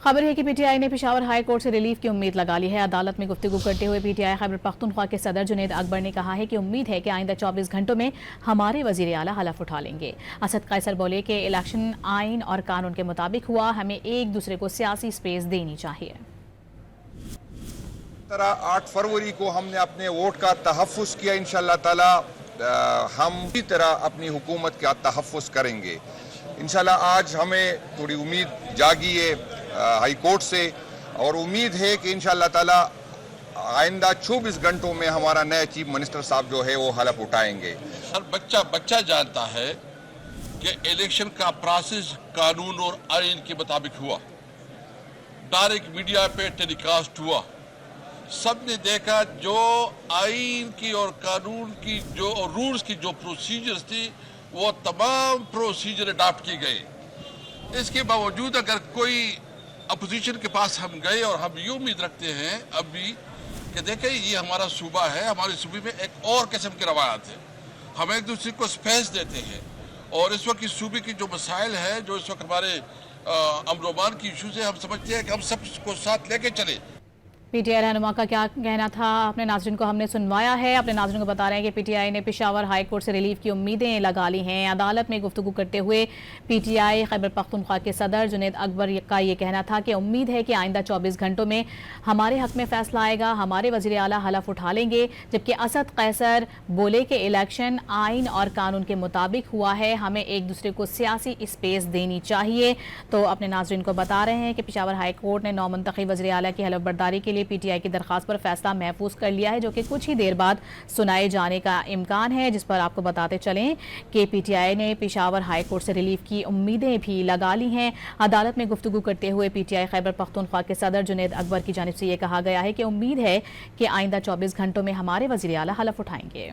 खबर है कि पीटीआई ने पेशावर हाई कोर्ट से रिलीफ की उम्मीद लगा ली है। अदालत में गुफ्तगू करते हुए पीटीआई खैबर पख्तूनख्वा के सदर जुनैद अकबर ने कहा है कि उम्मीद है कि आइंदा 24 घंटों में हमारे वजीर आला हलफ उठा लेंगे। असद कैसर बोले कि इलेक्शन आइन और कानून के मुताबिक हुआ, हमें एक दूसरे को सियासी स्पेस देनी चाहिए। 8 फरवरी को हमने अपने वोट का तहफ़्फ़ुज़ किया। इंशाअल्लाह ताला हम इसी तरह अपनी हुकूमत का तहफ़्फ़ुज़ करेंगे। इंशाअल्लाह आज हमें थोड़ी उम्मीद जागी है हाई कोर्ट से, और उम्मीद है कि इंशाअल्लाह ताला आइंदा 24 घंटों में हमारा नया चीफ मिनिस्टर साहब जो है वो हलफ उठाएंगे। हर बच्चा जानता है कि इलेक्शन का प्रोसेस कानून और आइन के मुताबिक हुआ, डायरेक्ट मीडिया पे टेलीकास्ट हुआ, सबने देखा। जो आइन की और कानून की जो और रूल्स की जो प्रोसीजर्स थी वो तमाम प्रोसीजर अडॉप्ट किए गए। इसके बावजूद अगर कोई अपोजिशन के पास हम गए और हम ये उम्मीद रखते हैं अभी कि देखें ये हमारा सूबा है, हमारे सूबे में एक और किस्म की रवायत है, हम एक दूसरे को स्पेस देते हैं। और इस वक्त इस सूबे की जो मसाइल है, जो इस वक्त हमारे अमन की इशूज़ है, हम समझते हैं कि हम सबको साथ लेके चले। पीटीआई रहनुमा का क्या कहना था अपने नाज़रीन को हमने सुनवाया है। अपने नाज़रीन को बता रहे हैं कि पीटीआई ने पेशावर हाई कोर्ट से रिलीफ की उम्मीदें लगा ली हैं। अदालत में गुफ्तगू करते हुए पीटीआई खैबर पख्तूनख्वा के सदर जुनैद अकबर का ये कहना था कि उम्मीद है कि आइंदा 24 घंटों में हमारे हक में फैसला आएगा, हमारे वज़ीर आला हलफ उठा लेंगे। जबकि असद कैसर बोले कि इलेक्शन आइन और कानून के मुताबिक हुआ है, हमें एक दूसरे को सियासी स्पेस देनी चाहिए। तो अपने नाज़रीन को बता रहे हैं कि पेशावर हाई कोर्ट ने नौमुंतखब वज़ीर आला की हलफ बर्दारी के लिए पीटीआई की दरखास्त पर फैसला महफूज कर लिया है, जो कि कुछ ही देर बाद सुनाए जाने का इम्कान है। जिस पर आपको बताते चलें कि पीटीआई ने पेशावर हाई कोर्ट से रिलीफ की उम्मीदें भी लगा ली हैं। अदालत में गुफ्तगू करते हुए पीटीआई खैबर पख्तूनख्वा के सदर जुनैद अकबर की जानिब से यह कहा गया है कि उम्मीद है कि आइंदा 24 घंटों में हमारे वज़ीर आला हलफ उठाएंगे।